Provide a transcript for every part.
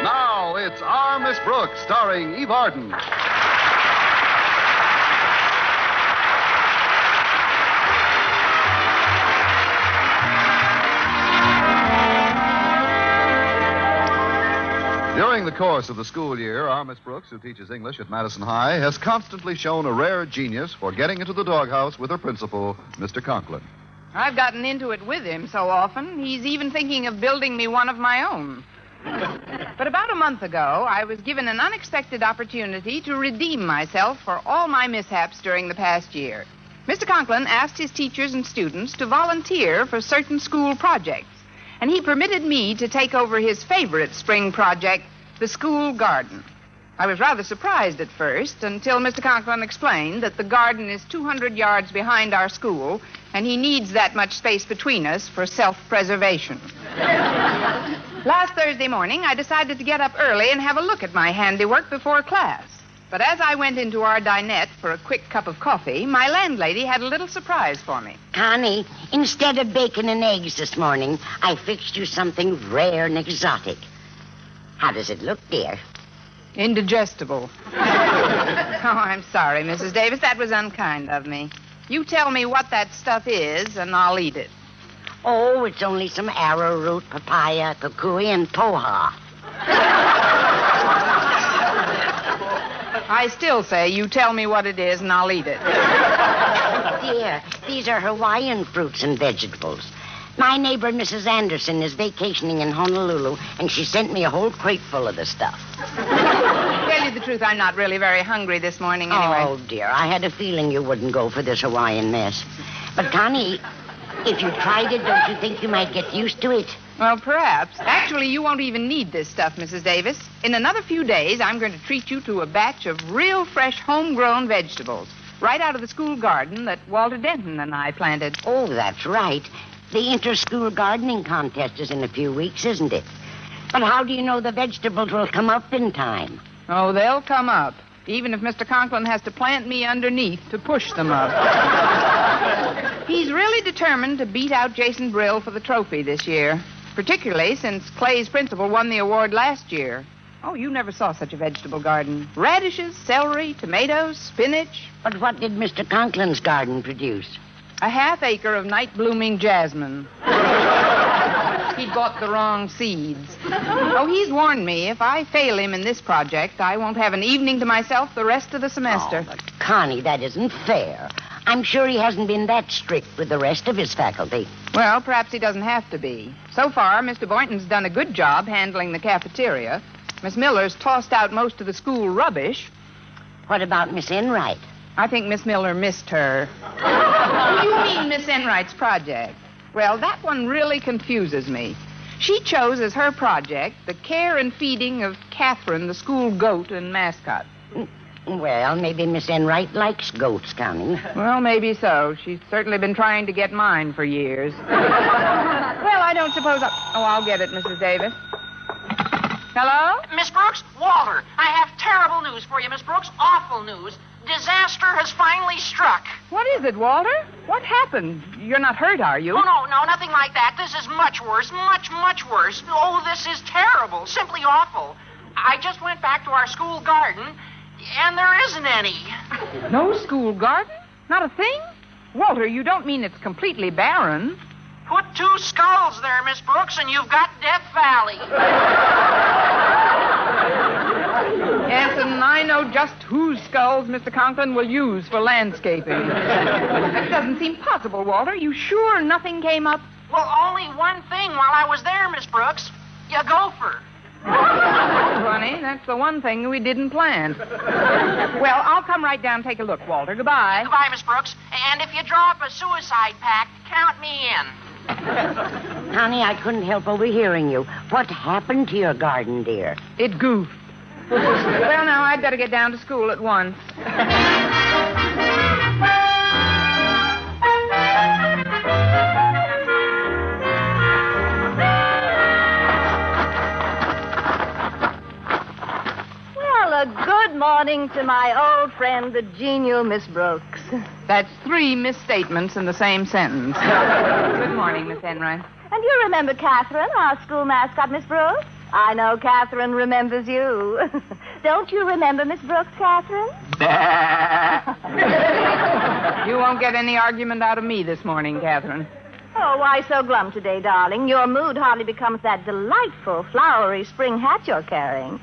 Now it's Our Miss Brooks, starring Eve Arden. During the course of the school year, our Miss Brooks, who teaches English at Madison High, has constantly shown a rare genius for getting into the doghouse with her principal, Mr. Conklin. I've gotten into it with him so often, he's even thinking of building me one of my own. But about a month ago, I was given an unexpected opportunity to redeem myself for all my mishaps during the past year. Mr. Conklin asked his teachers and students to volunteer for certain school projects, and he permitted me to take over his favorite spring project, the school garden. I was rather surprised at first until Mr. Conklin explained that the garden is 200 yards behind our school, and he needs that much space between us for self-preservation. Last Thursday morning, I decided to get up early and have a look at my handiwork before class. But as I went into our dinette for a quick cup of coffee, my landlady had a little surprise for me. Connie, instead of bacon and eggs this morning, I fixed you something rare and exotic. How does it look, dear? Indigestible. Oh, I'm sorry, Mrs. Davis. That was unkind of me. You tell me what that stuff is, and I'll eat it. Oh, it's only some arrowroot, papaya, kukui, and poha. I still say you tell me what it is, and I'll eat it. Dear, these are Hawaiian fruits and vegetables. My neighbor, Mrs. Anderson, is vacationing in Honolulu, and she sent me a whole crate full of the stuff. Tell you the truth, I'm not really very hungry this morning anyway. Oh, dear, I had a feeling you wouldn't go for this Hawaiian mess. But, Connie, if you tried it, don't you think you might get used to it? Well, perhaps. Actually, you won't even need this stuff, Mrs. Davis. In another few days, I'm going to treat you to a batch of real fresh homegrown vegetables, right out of the school garden that Walter Denton and I planted. Oh, that's right. The inter-school gardening contest is in a few weeks, isn't it? But how do you know the vegetables will come up in time? Oh, they'll come up, even if Mr. Conklin has to plant me underneath to push them up. He's really determined to beat out Jason Brill for the trophy this year, particularly since Clay's principal won the award last year. Oh, you never saw such a vegetable garden. Radishes, celery, tomatoes, spinach. But what did Mr. Conklin's garden produce? A half-acre of night-blooming jasmine. He'd bought the wrong seeds. Oh, he's warned me if I fail him in this project, I won't have an evening to myself the rest of the semester. Oh, but Connie, that isn't fair. I'm sure he hasn't been that strict with the rest of his faculty. Well, perhaps he doesn't have to be. So far, Mr. Boynton's done a good job handling the cafeteria. Miss Miller's tossed out most of the school rubbish. What about Miss Enright? I think Miss Miller missed her. You mean Miss Enright's project? Well, that one really confuses me. She chose as her project the care and feeding of Catherine, the school goat and mascot. Well, maybe Miss Enright likes goats, Connie. Well, maybe so. She's certainly been trying to get mine for years. Well, I don't suppose I'll get it, Mrs. Davis. Hello? Miss Brooks? Walter, I have terrible news for you, Miss Brooks. Awful news. Disaster has finally struck. What is it, Walter? What happened? You're not hurt, are you? Oh, no, nothing like that. This is much worse, much worse. Oh, this is terrible, simply awful. I just went back to our school garden, and there isn't any. No school garden? Not a thing? Walter, you don't mean it's completely barren. Put 2 skulls there, Miss Brooks, and you've got Death Valley. Yes, and I know just whose skulls Mr. Conklin will use for landscaping. That doesn't seem possible, Walter. You sure nothing came up? Well, only one thing while I was there, Miss Brooks. You gopher. Funny, that's the one thing we didn't plan. Well, I'll come right down and take a look, Walter. Goodbye. Goodbye, Miss Brooks. And if you draw up a suicide pact, count me in. Connie, I couldn't help overhearing you. What happened to your garden, dear? It goofed. Well, now, I'd better get down to school at once. Good morning to my old friend, the genial Miss Brooks. That's 3 misstatements in the same sentence. Good morning, Miss Enright. And you remember Catherine, our school mascot, Miss Brooks? I know Catherine remembers you. Don't you remember Miss Brooks, Catherine? You won't get any argument out of me this morning, Catherine. Oh, why so glum today, darling? Your mood hardly becomes that delightful, flowery spring hat you're carrying.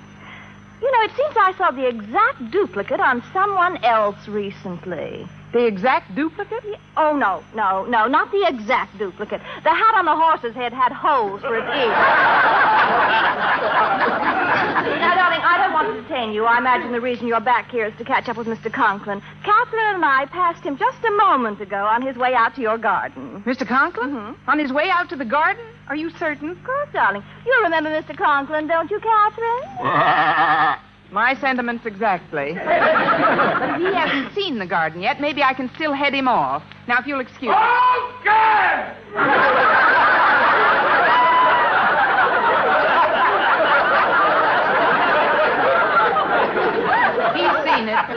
You know, it seems I saw the exact duplicate on someone else recently. The exact duplicate? Oh, no, not the exact duplicate. The hat on the horse's head had holes for its ears. Now, darling, I don't want to detain you. I imagine the reason you're back here is to catch up with Mr. Conklin. Catherine and I passed him just a moment ago on his way out to your garden. Mr. Conklin? Mm-hmm. On his way out to the garden? Are you certain? Of course, darling. You remember Mr. Conklin, don't you, Catherine? My sentiments exactly. But if he hasn't seen the garden yet, maybe I can still head him off. Now, if you'll excuse me. Okay! He's seen it.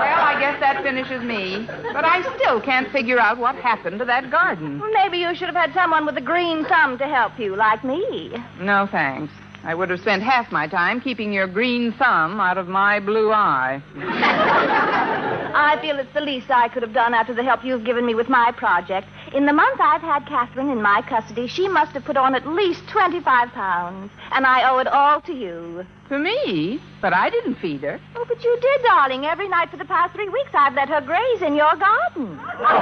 Well, I guess that finishes me. But I still can't figure out what happened to that garden. Well, maybe you should have had someone with a green thumb to help you, like me. No, thanks. I would have spent half my time keeping your green thumb out of my blue eye. I feel it's the least I could have done after the help you've given me with my project. In the month I've had Catherine in my custody, she must have put on at least 25 pounds. And I owe it all to you. To me? But I didn't feed her. Oh, but you did, darling. Every night for the past 3 weeks I've let her graze in your garden. Huh?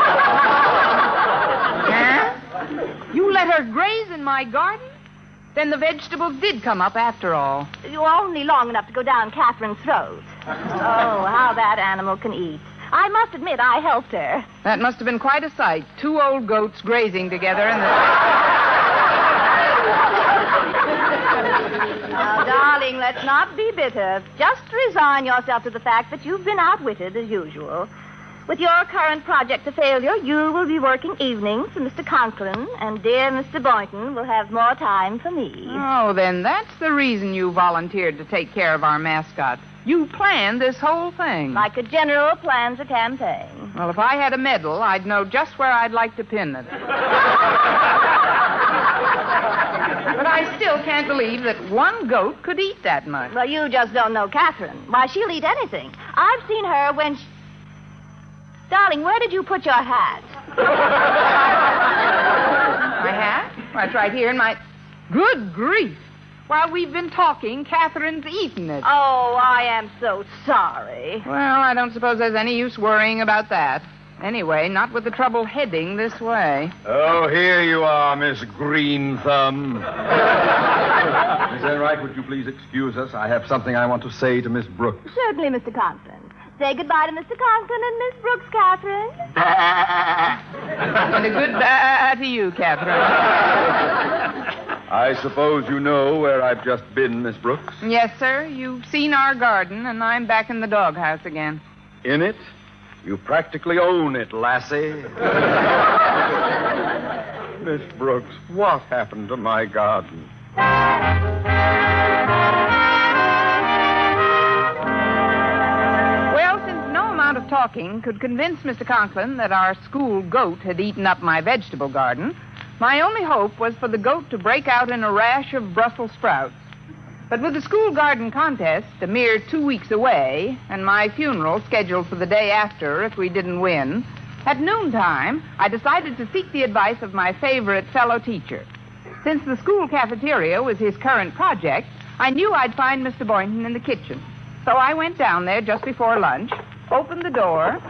You let her graze in my garden? Then the vegetables did come up after all. You're only long enough to go down Catherine's throat. Oh, how that animal can eat. I must admit, I helped her. That must have been quite a sight. 2 old goats grazing together in the... Now, darling, let's not be bitter. Just resign yourself to the fact that you've been outwitted as usual. With your current project a failure, you will be working evenings for Mr. Conklin, and dear Mr. Boynton will have more time for me. Oh, then that's the reason you volunteered to take care of our mascot. You planned this whole thing. Like a general plans a campaign. Well, if I had a medal, I'd know just where I'd like to pin it. But I still can't believe that 1 goat could eat that much. Well, you just don't know Catherine. Why, she'll eat anything. I've seen her when she... Darling, where did you put your hat? My hat? Well, it's right here in my... Good grief. While we've been talking, Catherine's eaten it. Oh, I am so sorry. Well, I don't suppose there's any use worrying about that. Anyway, not with the trouble heading this way. Oh, here you are, Miss Green Thumb. Miss Enright, would you please excuse us? I have something I want to say to Miss Brooks. Certainly, Mr. Conklin. Say goodbye to Mr. Conklin and Miss Brooks, Catherine. And a goodbye to you, Catherine. I suppose you know where I've just been, Miss Brooks? Yes, sir. You've seen our garden, and I'm back in the doghouse again. In it? You practically own it, lassie. Miss Brooks, what happened to my garden? Well, since no amount of talking could convince Mr. Conklin that our school goat had eaten up my vegetable garden, my only hope was for the goat to break out in a rash of Brussels sprouts. But with the school garden contest a mere 2 weeks away, and my funeral scheduled for the day after if we didn't win, at noontime, I decided to seek the advice of my favorite fellow teacher. Since the school cafeteria was his current project, I knew I'd find Mr. Boynton in the kitchen. So I went down there just before lunch, opened the door.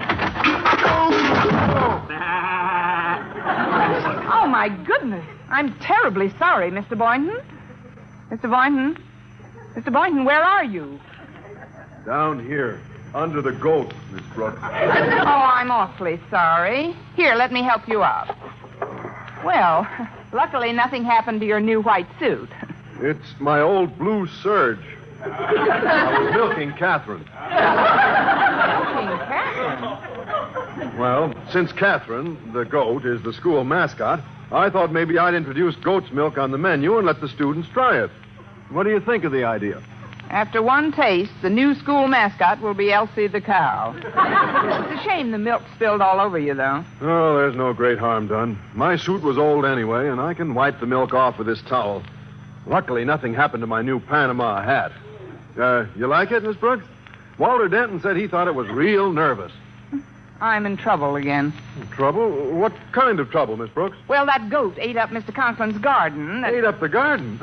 Oh, my goodness. I'm terribly sorry, Mr. Boynton. Mr. Boynton? Mr. Boynton, where are you? Down here, under the goat, Miss Brooks. Oh, I'm awfully sorry. Here, let me help you up. Well, luckily nothing happened to your new white suit. It's my old blue serge. I was milking Catherine. Catherine? Well, since Catherine, the goat, is the school mascot, I thought maybe I'd introduce goat's milk on the menu and let the students try it. What do you think of the idea? After one taste, the new school mascot will be Elsie the cow. It's a shame the milk spilled all over you, though. Oh, there's no great harm done. My suit was old anyway, and I can wipe the milk off with this towel. Luckily, nothing happened to my new Panama hat. You like it, Miss Brooks? Walter Denton said he thought it was real nervous. I'm in trouble again. Trouble? What kind of trouble, Miss Brooks? Well, that goat ate up Mr. Conklin's garden. Ate up the garden?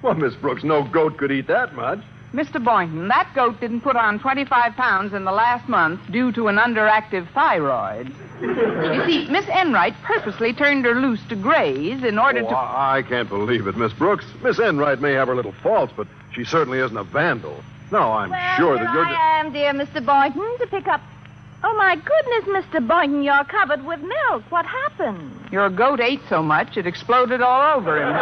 Well, Miss Brooks, no goat could eat that much. Mr. Boynton, that goat didn't put on 25 pounds in the last month due to an underactive thyroid. You see, Miss Enright purposely turned her loose to graze in order to... I can't believe it, Miss Brooks. Miss Enright may have her little faults, but she certainly isn't a vandal. No, I'm sure that you're... I am, dear Mr. Boynton, to pick up... Oh, my goodness, Mr. Boynton, you're covered with milk. What happened? Your goat ate so much, it exploded all over him.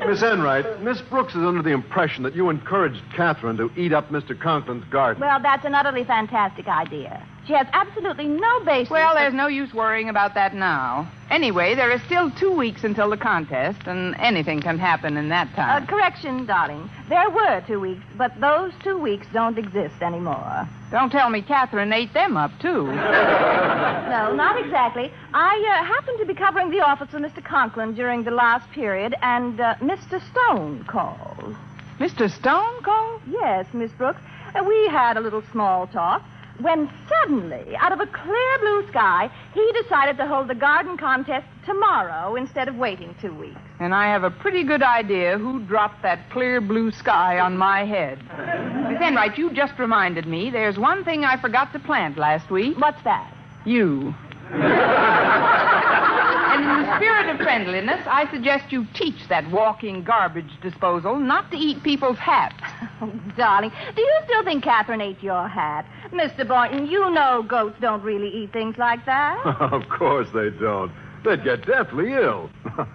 Miss Enright, Miss Brooks is under the impression that you encouraged Catherine to eat up Mr. Conklin's garden. Well, that's an utterly fantastic idea. She has absolutely no basis... Well, there's no use worrying about that now. Anyway, there are still 2 weeks until the contest, and anything can happen in that time. Correction, darling. There were 2 weeks, but those 2 weeks don't exist anymore. Don't tell me Catherine ate them up, too. No, not exactly. I happened to be covering the office of Mr. Conklin during the last period, and Mr. Stone called. Mr. Stone called? Yes, Miss Brooks. We had a little small talk. When suddenly, out of a clear blue sky, he decided to hold the garden contest tomorrow instead of waiting 2 weeks. And I have a pretty good idea who dropped that clear blue sky on my head. Miss Enright, you just reminded me there's one thing I forgot to plant last week. What's that? You. And in the spirit of friendliness, I suggest you teach that walking garbage disposal not to eat people's hats. Oh, darling, do you still think Catherine ate your hat? Mr. Boynton, you know goats don't really eat things like that. Of course they don't. They'd get deathly ill.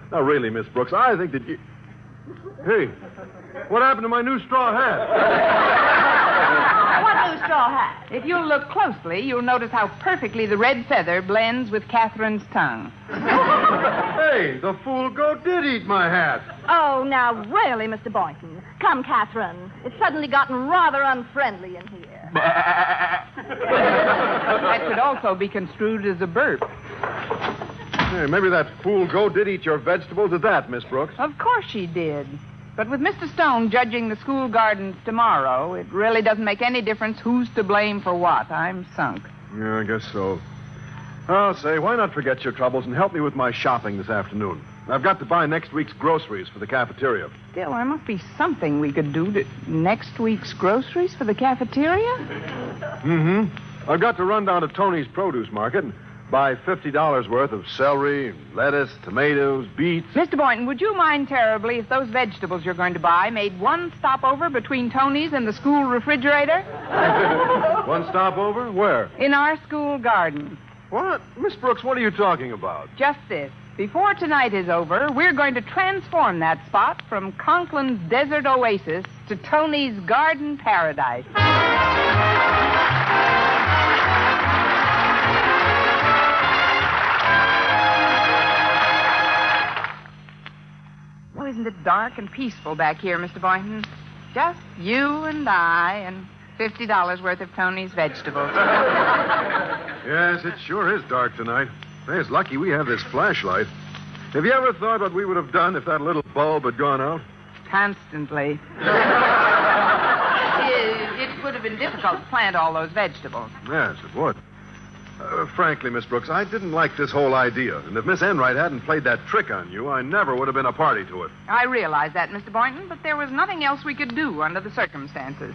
Now, really, Miss Brooks, I think that you... Hey, what happened to my new straw hat? What new straw hat? If you'll look closely, you'll notice how perfectly the red feather blends with Catherine's tongue. Hey, the fool goat did eat my hat. Oh, now, really, Mr. Boynton. Come, Catherine. It's suddenly gotten rather unfriendly in here. That could also be construed as a burp. Hey, maybe that fool goat did eat your vegetables at that, Miss Brooks. Of course she did. But with Mr. Stone judging the school gardens tomorrow, it really doesn't make any difference who's to blame for what. I'm sunk. Yeah, I guess so. I'll say, why not forget your troubles and help me with my shopping this afternoon? I've got to buy next week's groceries for the cafeteria. Still, there must be something we could do to... Next week's groceries for the cafeteria? Mm-hmm. I've got to run down to Tony's produce market and buy $50 worth of celery, lettuce, tomatoes, beets. Mr. Boynton, would you mind terribly if those vegetables you're going to buy made one stopover between Tony's and the school refrigerator? One stopover? Where? In our school garden. What? Miss Brooks, what are you talking about? Just this. Before tonight is over, we're going to transform that spot from Conklin's desert oasis to Tony's garden paradise. Oh, isn't it dark and peaceful back here, Mr. Boynton? Just you and I and $50 worth of Tony's vegetables. Yes, it sure is dark tonight. Hey, it's lucky we have this flashlight. Have you ever thought what we would have done if that little bulb had gone out? Constantly. It would have been difficult to plant all those vegetables. Yes, it would. Frankly, Miss Brooks, I didn't like this whole idea. And if Miss Enright hadn't played that trick on you, I never would have been a party to it. I realize that, Mr. Boynton, but there was nothing else we could do under the circumstances.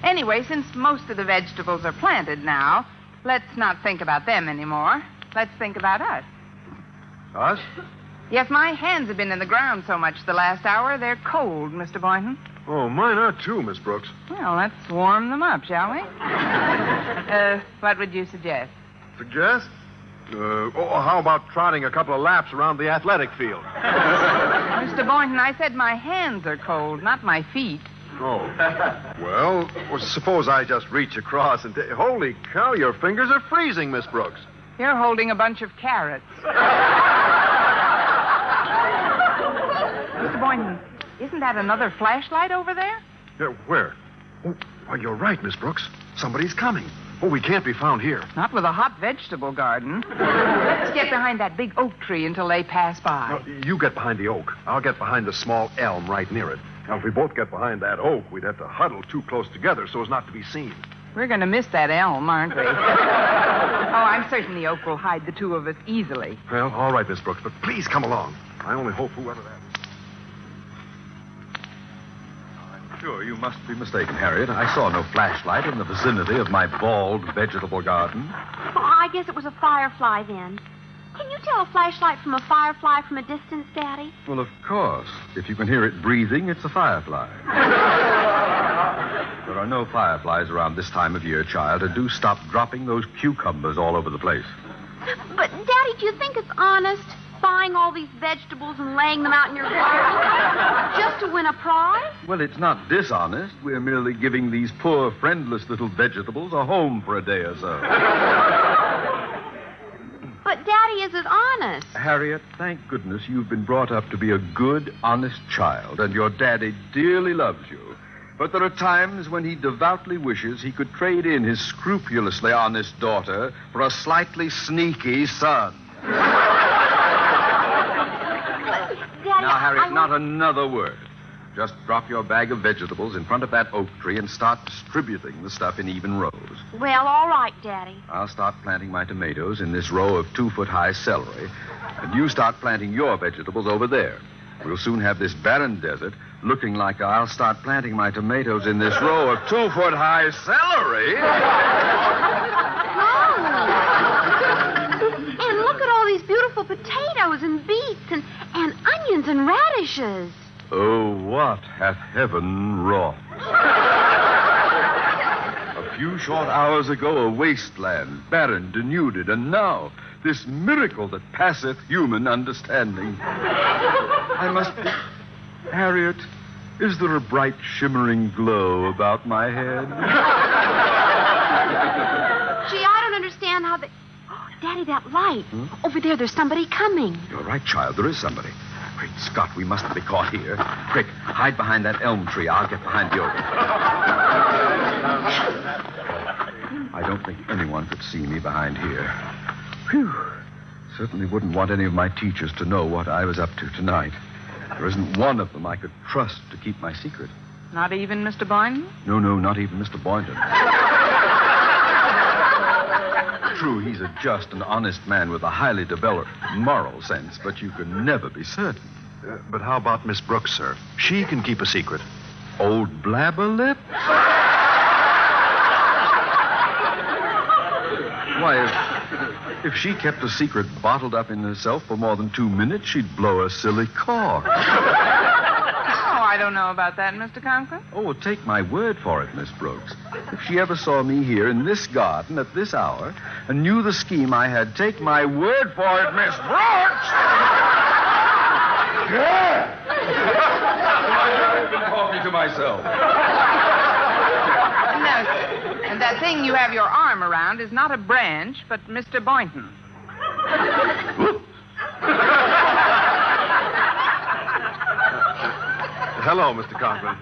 Anyway, since most of the vegetables are planted now, let's not think about them anymore. Let's think about us. Us? Yes, my hands have been in the ground so much the last hour, they're cold, Mr. Boynton. Oh, mine are too, Miss Brooks. Well, let's warm them up, shall we? What would you suggest? Suggest? How about trotting a couple of laps around the athletic field? Mr. Boynton, I said my hands are cold, not my feet. Oh. Well, suppose I just reach across and... Holy cow, your fingers are freezing, Miss Brooks. You're holding a bunch of carrots. Mr. Boynton, isn't that another flashlight over there? Where? Oh, why, you're right, Miss Brooks. Somebody's coming. Oh, we can't be found here. Not with a hot vegetable garden. Let's get behind that big oak tree until they pass by. Now, you get behind the oak. I'll get behind the small elm right near it. Now, if we both get behind that oak, we'd have to huddle too close together so as not to be seen. We're going to miss that elm, aren't we? I'm certain the oak will hide the two of us easily. Well, all right, Miss Brooks, but please come along. I only hope whoever that is. Sure, you must be mistaken, Harriet. I saw no flashlight in the vicinity of my bald vegetable garden. Oh, I guess it was a firefly then. Can you tell a flashlight from a firefly from a distance, Daddy? Well, of course. If you can hear it breathing, it's a firefly. There are no fireflies around this time of year, child, and do stop dropping those cucumbers all over the place. But, Daddy, do you think it's honest, buying all these vegetables and laying them out in your garden just to win a prize? Well, it's not dishonest. We're merely giving these poor, friendless little vegetables a home for a day or so. But, Daddy, is it honest? Harriet, thank goodness you've been brought up to be a good, honest child, and your daddy dearly loves you. But there are times when he devoutly wishes he could trade in his scrupulously honest daughter for a slightly sneaky son. Daddy, Now, Harriet, not another word. Just drop your bag of vegetables in front of that oak tree and start distributing the stuff in even rows. Well, all right, Daddy. I'll start planting my tomatoes in this row of 2-foot-high celery, and you start planting your vegetables over there. We'll soon have this barren desert looking like I'll start planting my tomatoes in this row of 2-foot-high celery. Oh. And look at all these beautiful potatoes and beets and onions and radishes. Oh, what hath heaven wrought? A few short hours ago, a wasteland, barren, denuded, and now this miracle that passeth human understanding. I must be... Harriet, is there a bright, shimmering glow about my head? Gee, I don't understand how they... Oh, Daddy, that light. Over there, there's somebody coming. You're right, child. There is somebody. Great Scott, we mustn't be caught here. Quick, hide behind that elm tree. I'll get behind the oak. I don't think anyone could see me behind here. Phew. Certainly wouldn't want any of my teachers to know what I was up to tonight. There isn't one of them I could trust to keep my secret. Not even Mr. Boynton? No, not even Mr. Boynton. True, he's a just and honest man with a highly developed moral sense, but you can never be certain. But how about Miss Brooks, sir? She can keep a secret. Old blabberlip? Why, if she kept a secret bottled up in herself for more than 2 minutes, she'd blow a silly cork. I don't know about that, Mr. Conklin. Oh, take my word for it, Miss Brooks. If she ever saw me here in this garden at this hour and knew the scheme I had, take my word for it, Miss Brooks! Yeah! I've been talking to myself. No, sir. And that thing you have your arm around is not a branch, but Mr. Boynton. Hello, Mr. Conklin.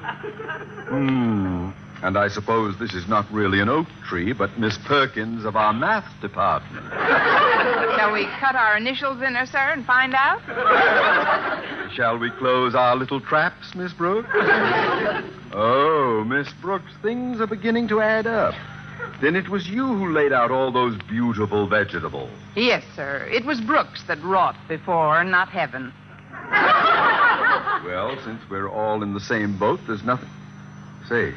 And I suppose this is not really an oak tree, but Miss Perkins of our math department. Shall we cut our initials in her, sir, and find out? Shall we close our little traps, Miss Brooks? Oh, Miss Brooks, things are beginning to add up. Then it was you who laid out all those beautiful vegetables. Yes, sir. It was Brooks that wrought before, not heaven. Well, since we're all in the same boat, there's nothing. Say,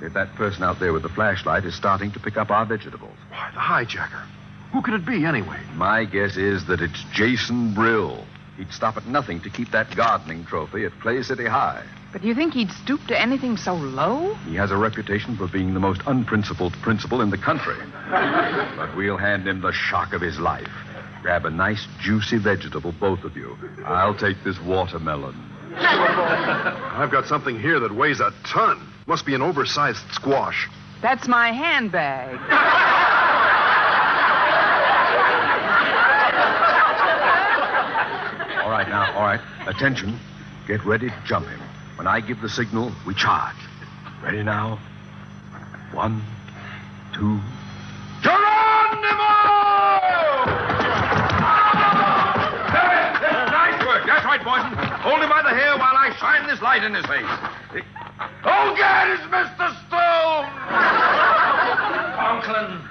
if that person out there with the flashlight is starting to pick up our vegetables. Why, the hijacker. Who could it be, anyway? My guess is that it's Jason Brill. He'd stop at nothing to keep that gardening trophy at Clay City High. But do you think he'd stoop to anything so low? He has a reputation for being the most unprincipled principal in the country. But we'll hand him the shock of his life. Grab a nice, juicy vegetable, both of you. I'll take this watermelon. I've got something here that weighs a ton. Must be an oversized squash. That's my handbag. All right. Attention. get ready to jump him. When I give the signal, we charge. Ready now? 1, 2... Geronimo! Nice work. That's right, Boynton. Hold him by the hair while I shine this light in his face. Oh, God, it's Mr. Stone! Conklin,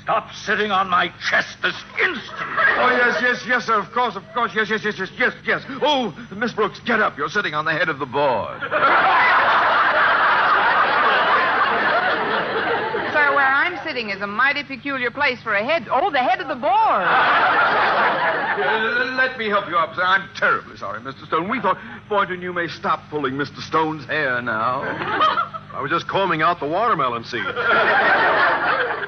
stop sitting on my chest this instant. Oh, yes, sir. Of course. Yes. Oh, Miss Brooks, get up. You're sitting on the head of the board. Sir, where I'm sitting is a mighty peculiar place for a head. Oh, the head of the board. Let me help you up, sir. I'm terribly sorry, Mr. Stone. We thought, Boynton, you may stop pulling Mr. Stone's hair now. I was just combing out the watermelon seed.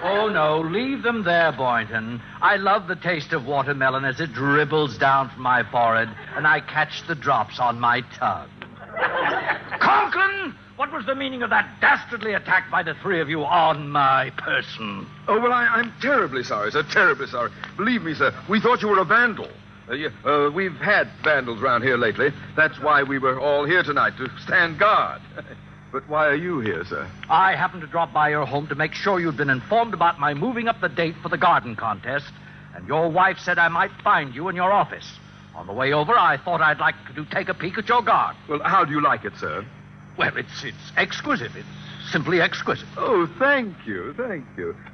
Oh, no, leave them there, Boynton. I love the taste of watermelon as it dribbles down from my forehead, and I catch the drops on my tongue. Conklin, what was the meaning of that dastardly attack by the three of you on my person? Oh, well, I'm terribly sorry, sir. Terribly sorry. Believe me, sir, we thought you were a vandal. We've had vandals around here lately. That's why we were all here tonight, to stand guard. But why are you here, sir? I happened to drop by your home to make sure you'd been informed about my moving up the date for the garden contest, and your wife said I might find you in your office. On the way over, I thought I'd like to take a peek at your garden. Well, how do you like it, sir? Well, it's exquisite. It's simply exquisite. Oh, thank you.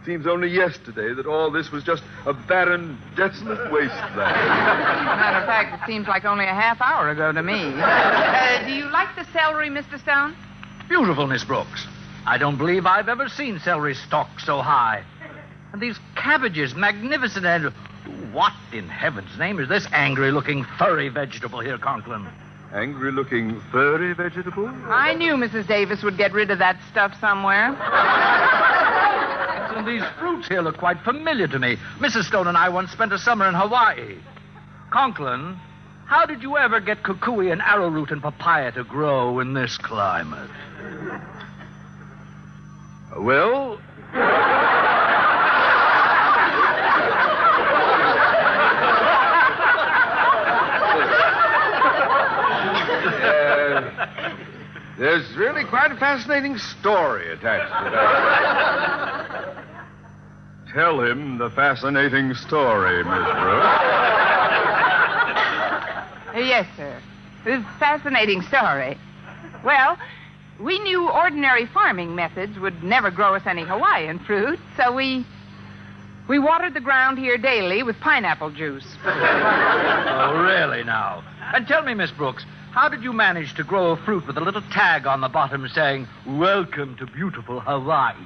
Seems only yesterday that all this was just a barren, desolate wasteland. Matter of fact, it seems like only a half hour ago to me. Do you like the celery, Mr. Stone? Beautiful, Miss Brooks. I don't believe I've ever seen celery stalked so high. And these cabbages, magnificent, and what in heaven's name is this angry-looking, furry vegetable here, Conklin? Angry-looking, furry vegetable? I knew Mrs. Davis would get rid of that stuff somewhere. And these fruits here look quite familiar to me. Mrs. Stone and I once spent a summer in Hawaii. Conklin, how did you ever get kukui and arrowroot and papaya to grow in this climate? Well... There's really quite a fascinating story attached to that. Tell him the fascinating story, Miss Brooks. Yes, sir. It's a fascinating story. Well, we knew ordinary farming methods would never grow us any Hawaiian fruit, so we watered the ground here daily with pineapple juice. Oh, really now? And tell me, Miss Brooks, how did you manage to grow a fruit with a little tag on the bottom saying, "Welcome to beautiful Hawaii"?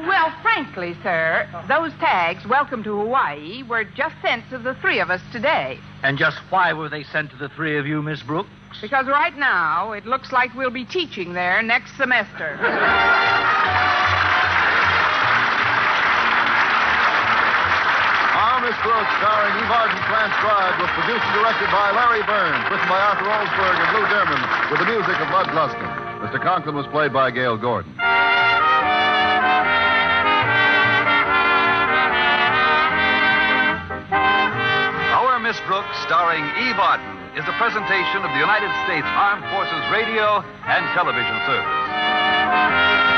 Well, frankly, sir, those tags, "Welcome to Hawaii," were just sent to the three of us today. And just why were they sent to the three of you, Miss Brooks? Because right now, it looks like we'll be teaching there next semester. Miss Brooks, starring Eve Arden, transcribed, was produced and directed by Larry Burns, written by Arthur Olsberg and Lou Derman, with the music of Bud Gluskin. Mr. Conklin was played by Gail Gordon. Our Miss Brooks, starring Eve Arden, is a presentation of the United States Armed Forces Radio and Television Service.